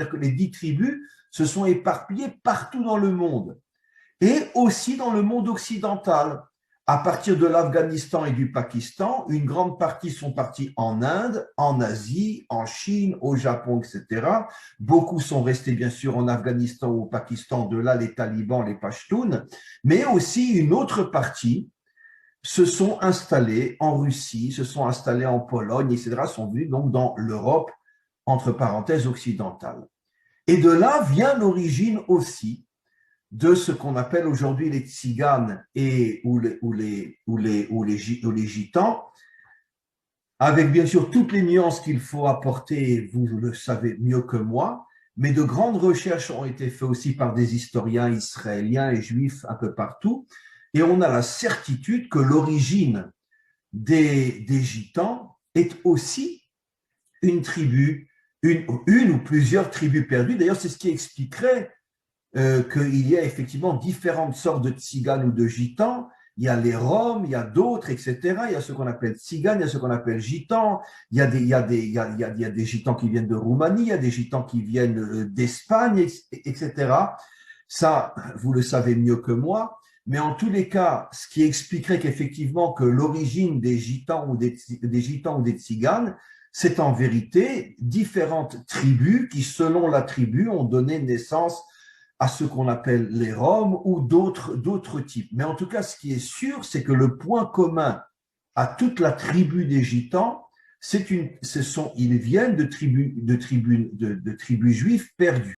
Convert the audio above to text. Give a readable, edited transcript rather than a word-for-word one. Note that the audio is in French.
C'est-à-dire que les 10 tribus se sont éparpillées partout dans le monde et aussi dans le monde occidental. À partir de l'Afghanistan et du Pakistan, une grande partie sont partis en Inde, en Asie, en Chine, au Japon, etc. Beaucoup sont restés bien sûr en Afghanistan ou au Pakistan, de là les talibans, les Pashtuns, mais aussi une autre partie se sont installés en Russie, se sont installés en Pologne, etc., sont venus donc dans l'Europe, entre parenthèses, occidentale. Et de là vient l'origine aussi de ce qu'on appelle aujourd'hui les tziganes ou les gitans, avec bien sûr toutes les nuances qu'il faut apporter, vous le savez mieux que moi, mais de grandes recherches ont été faites aussi par des historiens israéliens et juifs un peu partout, et on a la certitude que l'origine des gitans est aussi une tribu, une ou plusieurs tribus perdues. D'ailleurs, c'est ce qui expliquerait qu'il y a effectivement différentes sortes de tziganes ou de gitans. Il y a les Roms, il y a d'autres, etc. Il y a ce qu'on appelle tziganes, il y a ce qu'on appelle gitans. Il y a des gitans qui viennent de Roumanie, il y a des gitans qui viennent d'Espagne, etc. Ça, vous le savez mieux que moi. Mais en tous les cas, ce qui expliquerait qu'effectivement que l'origine des gitans ou des tziganes, c'est en vérité différentes tribus qui, selon la tribu, ont donné naissance à ce qu'on appelle les Roms ou d'autres types. Mais en tout cas, ce qui est sûr, c'est que le point commun à toute la tribu des Gitans, ils viennent de tribus juives perdues.